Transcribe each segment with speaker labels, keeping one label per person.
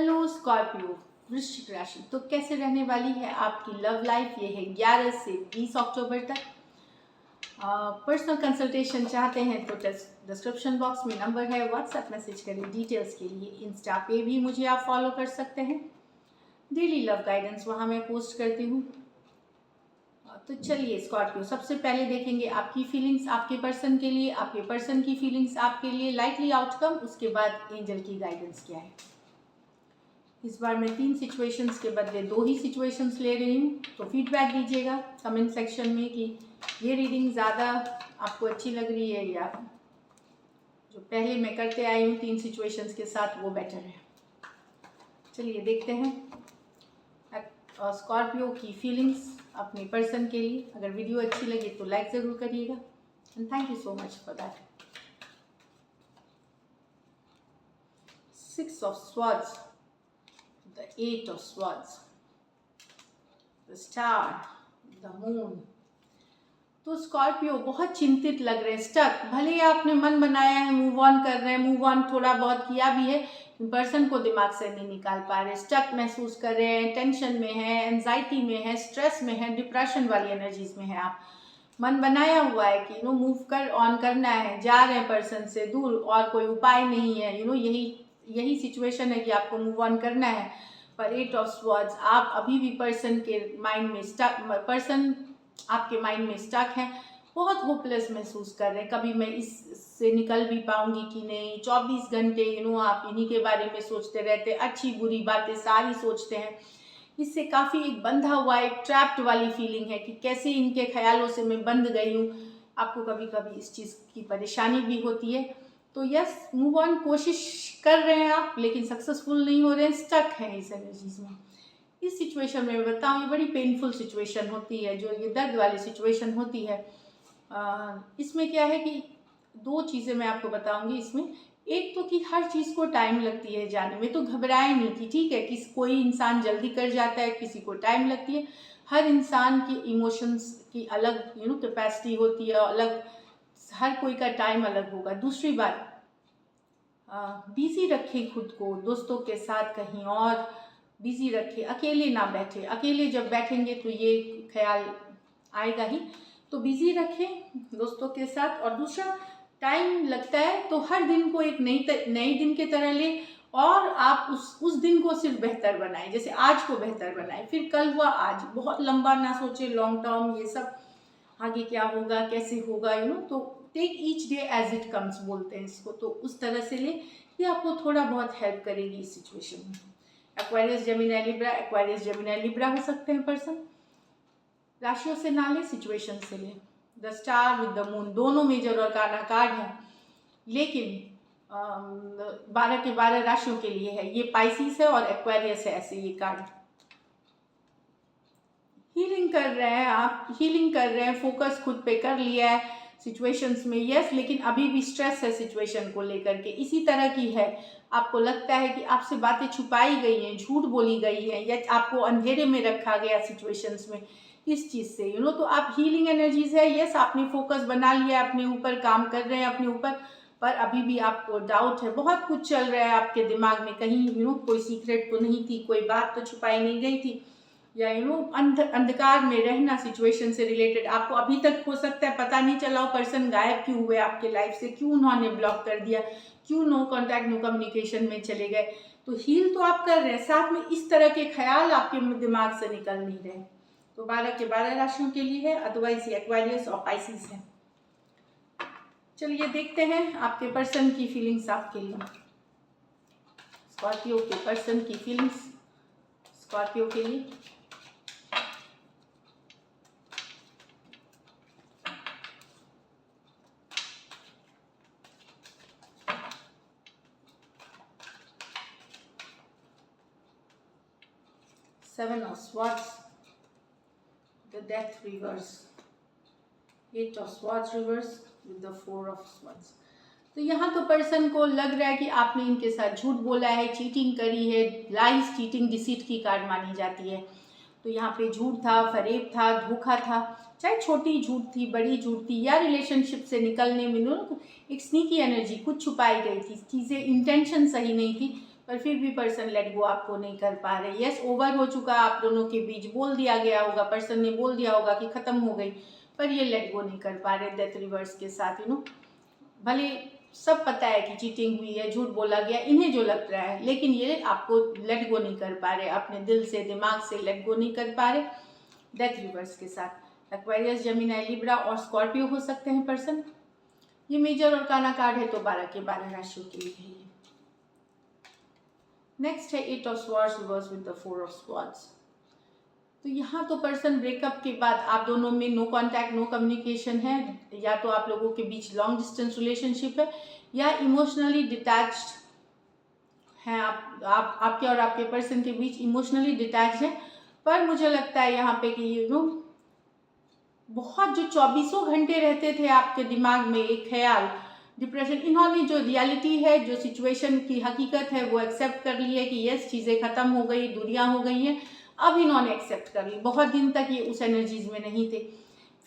Speaker 1: Hello Scorpio वृश्चिक राशि, तो कैसे रहने वाली है आपकी लव लाइफ। ये है 11 से 20 अक्टूबर तक। पर्सनल कंसल्टेशन चाहते हैं तो डिस्क्रिप्शन बॉक्स में नंबर है, व्हाट्सएप मैसेज करें डिटेल्स के लिए। इंस्टा पे भी मुझे आप फॉलो कर सकते हैं। डेली लव गाइडेंस वहाँ मैं पोस्ट करती हूँ। तो चलिए स्कॉर्पियो, सबसे पहले देखेंगे आपकी फीलिंग्स आपके पर्सन के लिए, आपके पर्सन की फीलिंग्स आपके लिए, लाइकली आउटकम, उसके बाद एंजल की गाइडेंस क्या है। इस बार मैं 3 सिचुएशंस के बदले 2 ही सिचुएशंस ले रही हूँ, तो फीडबैक दीजिएगा कमेंट सेक्शन में कि ये रीडिंग ज़्यादा आपको अच्छी लग रही है या जो पहले मैं करते आई हूँ 3 सिचुएशंस के साथ वो बेटर है। चलिए देखते हैं स्कॉर्पियो की फीलिंग्स अपने पर्सन के लिए। अगर वीडियो अच्छी लगे तो लाइक ज़रूर करिएगा and thank you so much for that. 6 of Swords, the 8 of Swords, the Star, the Moon। तो स्कॉर्पियो बहुत चिंतित लग रहे हैं, स्टक। भले ही आपने मन बनाया है, मूव ऑन कर रहे हैं, मूव ऑन थोड़ा बहुत किया भी है, पर्सन को दिमाग से नहीं निकाल पा रहे, स्टक महसूस कर रहे हैं, टेंशन में है, एंजाइटी में है, स्ट्रेस में है, डिप्रेशन वाली एनर्जीज में है। आप मन बनाया हुआ है कि मूव कर ऑन करना है, जा रहे हैं पर्सन से दूर और कोई उपाय नहीं है। यही सिचुएशन है कि आपको मूव ऑन करना है, पर 8 ऑफ स्वॉर्ड्स आप अभी भी पर्सन के माइंड में स्टक, पर्सन आपके माइंड में स्टक है, बहुत होपलेस महसूस कर रहे हैं। कभी मैं इससे निकल भी पाऊंगी कि नहीं। 24 घंटे आप इन्हीं के बारे में सोचते रहते, अच्छी बुरी बातें सारी सोचते हैं। इससे काफ़ी एक बंधा हुआ, एक ट्रैप्ड वाली फीलिंग है कि कैसे इनके ख्यालों से मैं बंध गई हूँ। आपको कभी कभी इस चीज़ की परेशानी भी होती है। तो यस, मूव ऑन कोशिश कर रहे हैं आप, लेकिन सक्सेसफुल नहीं हो रहे हैं, स्टक हैं इस एनर्जीज में। इस सिचुएशन में मैं बताऊँ, ये बड़ी पेनफुल सिचुएशन होती है, जो ये दर्द वाली सिचुएशन होती है। इसमें क्या है कि 2 चीज़ें मैं आपको बताऊंगी इसमें। एक तो कि हर चीज़ को टाइम लगती है जाने में, तो घबराए नहीं कि ठीक है, कोई इंसान जल्दी कर जाता है, किसी को टाइम लगती है। हर इंसान की इमोशंस की अलग कैपेसिटी होती है, अलग, हर कोई का टाइम अलग होगा। दूसरी बात, बिजी रखें खुद को, दोस्तों के साथ कहीं और बिजी रखें, अकेले ना बैठे। अकेले जब बैठेंगे तो ये ख्याल आएगा ही, तो बिजी रखें दोस्तों के साथ। और दूसरा, टाइम लगता है तो हर दिन को एक नई दिन की तरह ले, और आप उस दिन को सिर्फ बेहतर बनाएं। जैसे आज को बेहतर बनाएं, फिर कल हुआ आज, बहुत लंबा ना सोचे, लॉन्ग टर्म ये सब आगे क्या होगा कैसे होगा, तो take each day as it comes बोलते हैं इसको। तो उस तरह से ले, ये आपको थोड़ा बहुत हेल्प करेगी इस सिचुएशन में। Aquarius Gemini Libra, Aquarius Gemini Libra हो सकते हैं पर्सन। राशियों से ना ले, सिचुएशन से ले। The star with the moon, दोनों मेजर और काना कार्ड हैं, लेकिन 12 के 12 राशियों के लिए है। ये पाइसिस है और एक्वेरियस है, ऐसे ये कार्ड। हीलिंग कर रहे हैं आप, हीलिंग कर रहे हैं, फोकस खुद पे कर लिया है सिचुएशंस में, यस, लेकिन अभी भी स्ट्रेस है सिचुएशन को लेकर के, इसी तरह की है। आपको लगता है कि आपसे बातें छुपाई गई हैं, झूठ बोली गई है, या आपको अंधेरे में रखा गया सिचुएशंस में इस चीज़ से। तो आप हीलिंग एनर्जीज है, यस, आपने फोकस बना लिया, अपने ऊपर काम कर रहे हैं अपने ऊपर, पर अभी भी आपको डाउट है, बहुत कुछ चल रहा है आपके दिमाग में। कहीं कोई सीक्रेट तो नहीं थी, कोई बात तो छुपाई नहीं गई थी, या अंधकार में रहना सिचुएशन से रिलेटेड। आपको अभी तक हो सकता है पता नहीं चला हो पर्सन गायब क्यों हुए आपके लाइफ से, क्यों उन्होंने ब्लॉक कर दिया, क्यों नो कॉन्टैक्ट नो कम्युनिकेशन में चले गए। तो हील तो आप कर रहे हैं, साथ में इस तरह के ख्याल आपके दिमाग से निकल नहीं रहे। तो 12 के 12 राशियों के लिए है, अदरवाइज ये एक्वेरियस और पाइसिस है। चलिए देखते हैं आपके पर्सन की फीलिंग्स आपके लिए। स्कॉर्पियो के पर्सन की फीलिंग्स स्कॉर्पियो के लिए। Seven of Swords, the Death reverse, 8 of Swords reverse with the 4 of Swords। तो यहाँ तो पर्सन को लग रहा है कि आपने इनके साथ झूठ बोला है, चीटिंग करी है। लाइज, चीटिंग, डिसीट की कार्ड मानी जाती है। तो यहाँ पे झूठ था, फरेब था, धोखा था, चाहे छोटी झूठ थी, बड़ी झूठ थी, या रिलेशनशिप से निकलने में एक स्नीकी एनर्जी, कुछ छुपाई गई थी, चीज़ें इंटेंशन सही नहीं थी, पर फिर भी पर्सन लेट गो आपको नहीं कर पा रहे। यस, ओवर हो चुका, आप दोनों के बीच बोल दिया गया होगा, पर्सन ने बोल दिया होगा कि ख़त्म हो गई, पर ये लेट गो नहीं कर पा रहे डेथ रिवर्स के साथ। भले सब पता है कि चीटिंग हुई है, झूठ बोला गया, इन्हें जो लग रहा है, लेकिन ये आपको लेट गो नहीं कर पा रहे, अपने दिल से दिमाग से लेट गो नहीं कर पा रहे डेथ रिवर्स के साथ। एक्वेरियस, जेमिनी, लिब्रा और स्कॉर्पियो हो सकते हैं पर्सन। ये मेजर और काना कार्ड है, तो 12 के 12 राशियों के लिए है। नेक्स्ट है 8 of swords reverse with the 4 of swords. तो यहाँ तो पर्सन ब्रेकअप के बाद आप दोनों में नो कांटेक्ट, नो कम्युनिकेशन है, या तो आप लोगों के बीच लॉन्ग डिस्टेंस रिलेशनशिप है, या इमोशनली डिटैच्ड हैं आपके और आपके पर्सन के बीच इमोशनली डिटैच्ड है। पर मुझे लगता है यहाँ पे कि बहुत जो 24 घंटे रहते थे आपके दिमाग में एक ख्याल, डिप्रेशन, इन्होंने जो रियलिटी है, जो सिचुएशन की हकीकत है, वो एक्सेप्ट कर ली है कि यस, चीज़ें ख़त्म हो गई, दूरियां हो गई हैं, अब इन्होंने एक्सेप्ट कर ली। बहुत दिन तक ये उस एनर्जीज में नहीं थे।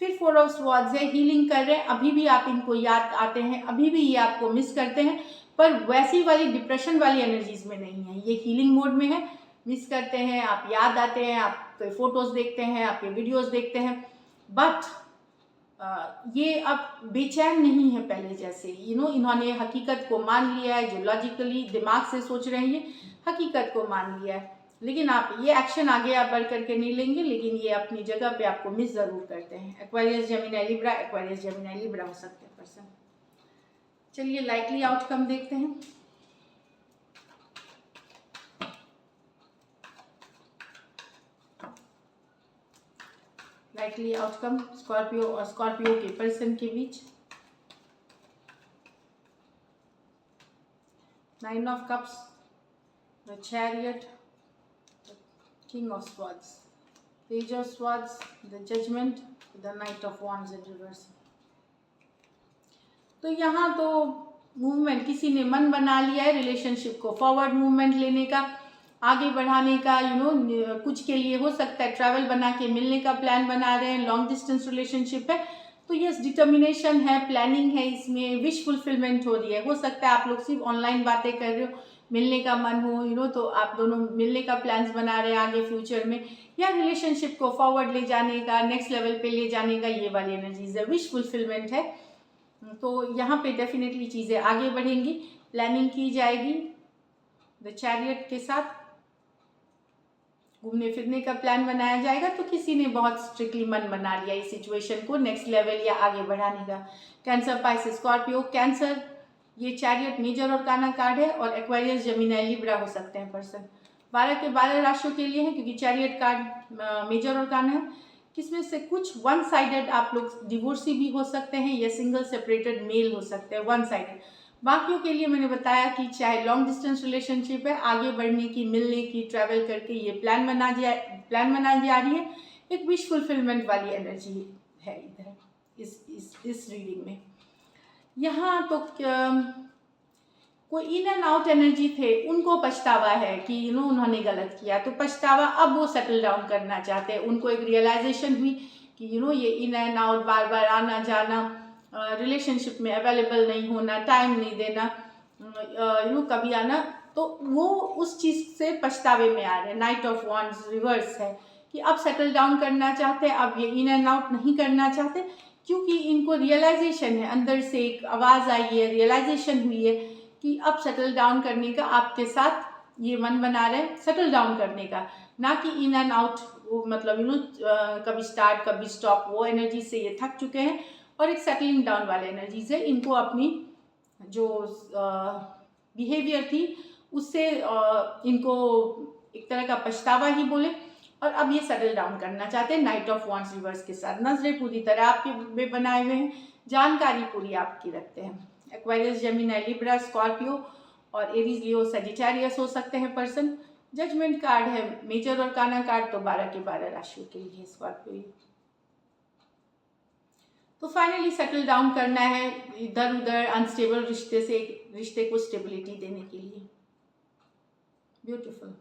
Speaker 1: फिर 4 ऑफ स्वॉर्ड्स है, हीलिंग कर रहे हैं, अभी भी आप इनको याद आते हैं, अभी भी ये आपको मिस करते हैं, पर वैसी वाली डिप्रेशन वाली एनर्जीज में नहीं है, ये हीलिंग मोड में है, मिस करते हैं, आप याद आते हैं, आप फोटोज देखते हैं, आपके वीडियोज देखते हैं, बट ये अब बेचैन नहीं है पहले जैसे। इन्होंने हकीकत को मान लिया है, जो लॉजिकली दिमाग से सोच रहे हैं, हकीकत को मान लिया है, लेकिन आप ये एक्शन आगे आप बढ़ करके नहीं लेंगे, लेकिन ये अपनी जगह पे आपको मिस ज़रूर करते हैं। Aquarius, Gemini, Libra, Aquarius, Gemini, Libra हो सकते हैं पर्सन। चलिए लाइकली आउटकम देखते हैं। लाइकली आउटकम स्कॉर्पियो और स्कॉर्पियो के पर्सन के बीच। 9 of cups, the chariot, King of Swords, Page of Swords, the Judgment, the Knight of Wands in reverse। तो यहाँ तो मूवमेंट, किसी ने मन बना लिया है रिलेशनशिप को फॉरवर्ड मूवमेंट लेने का, आगे बढ़ाने का। कुछ के लिए हो सकता है ट्रैवल बना के मिलने का प्लान बना रहे हैं, लॉन्ग डिस्टेंस रिलेशनशिप है, तो यस, डिटर्मिनेशन है, प्लानिंग है, इसमें विश फुलफिलमेंट हो रही है। हो सकता है आप लोग सिर्फ ऑनलाइन बातें कर रहे हो, मिलने का मन हो, तो आप दोनों मिलने का प्लान्स बना रहे हैं आगे फ्यूचर में, या रिलेशनशिप को फॉरवर्ड ले जाने का, नेक्स्ट लेवल पे ले जाने का, ये वाली एनर्जीज है, विश फुलफिलमेंट है। तो यहाँ पे डेफिनेटली चीज़ें आगे बढ़ेंगी, प्लानिंग की जाएगी द चैरियट के साथ, घूमने फिरने का प्लान बनाया जाएगा। तो किसी ने बहुत स्ट्रिक्टली मन बना लिया इस सिचुएशन को नेक्स्ट लेवल या आगे बढ़ाने का। कैंसर, पाइसेस, स्कॉर्पियो, कैंसर, ये चैरियट मेजर और काना कार्ड है, और एक्वेरियस, जेमिनी, लिब्रा हो सकते हैं पर्सन। 12 के 12 राशियों के लिए है, क्योंकि चैरियट कार्ड मेजर और काना है। किसमें से कुछ वन साइडेड आप लोग डिवोर्सी भी हो सकते हैं, या सिंगल सेपरेटेड मेल हो सकते हैं, वन साइडेड। बाकियों के लिए मैंने बताया कि चाहे लॉन्ग डिस्टेंस रिलेशनशिप है, आगे बढ़ने की, मिलने की, ट्रैवल करके ये प्लान बनाई जा रही है, एक विश फुलफिलमेंट वाली एनर्जी है इधर इस रीडिंग में। यहाँ तो कोई इन एंड आउट एनर्जी थे, उनको पछतावा है कि उन्होंने गलत किया, तो पछतावा, अब वो सेटल डाउन करना चाहते हैं। उनको एक रियलाइजेशन हुई कि ये इन एंड आउट, बार बार आना जाना, रिलेशनशिप में अवेलेबल नहीं होना, टाइम नहीं देना, कभी आना, तो वो उस चीज़ से पछतावे में आ रहे हैं। नाइट ऑफ वॉन्ड्स रिवर्स है कि अब सेटल डाउन करना चाहते हैं, अब ये इन एंड आउट नहीं करना चाहते, क्योंकि इनको रियलाइजेशन है, अंदर से एक आवाज़ आई है, रियलाइजेशन हुई है कि अब सेटल डाउन करने का आपके साथ ये मन बना रहे हैं, सेटल डाउन करने का, ना कि इन एंड आउट, मतलब कभी स्टार्ट कभी स्टॉप, वो एनर्जी से ये थक चुके हैं, और एक सेटलिंग डाउन वाले एनर्जी से इनको अपनी जो बिहेवियर थी उससे इनको एक तरह का पछतावा ही बोले, और अब ये सेटल डाउन करना चाहते हैं नाइट ऑफ वॉन्ड्स रिवर्स के साथ। नजरें पूरी तरह आपके में बनाए हुए हैं, जानकारी पूरी आपकी रखते हैं। एक्वेरियस, जेमिनी, लिब्रा, स्कॉर्पियो और एरीज, लियो, सजिटेरियस हो सकते हैं पर्सन। जजमेंट कार्ड है मेजर और काना कार्ड, तो 12 के 12 राशियों के लिए स्कॉर्पियो। तो फाइनली सेटल डाउन करना है इधर उधर अनस्टेबल रिश्ते से रिश्ते को स्टेबिलिटी देने के लिए। ब्यूटीफुल,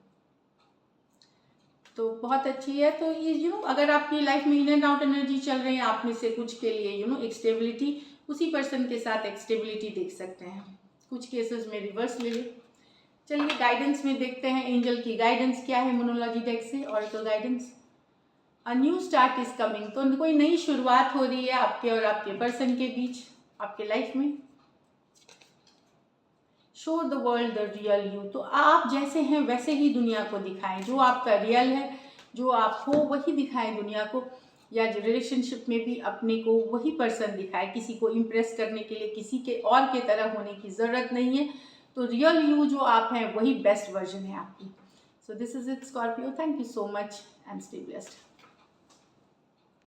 Speaker 1: तो बहुत अच्छी है। तो ये अगर आपकी लाइफ में इन एंड आउट एनर्जी चल रही है, आप में से कुछ के लिए एक स्टेबिलिटी, उसी पर्सन के साथ एक स्टेबिलिटी देख सकते हैं। कुछ केसेस में रिवर्स ले लें, चलिए गाइडेंस में देखते हैं एंजल की गाइडेंस क्या है मोनोलॉजी डेक से, oracle guidance. A new start is coming, तो कोई नई शुरुआत हो रही है आपके और आपके पर्सन के बीच, आपके लाइफ में। Show the world the real you, तो आप जैसे हैं वैसे ही दुनिया को दिखाएं, जो आपका रियल है, जो आप हो वही दिखाएं दुनिया को, या जो रिलेशनशिप में भी अपने को वही पर्सन दिखाए, किसी को इम्प्रेस करने के लिए किसी के और के तरह होने की ज़रूरत नहीं है। तो रियल यू जो आप हैं वही बेस्ट वर्जन है आपकी। So this is it Scorpio, thank you so much and stay blessed.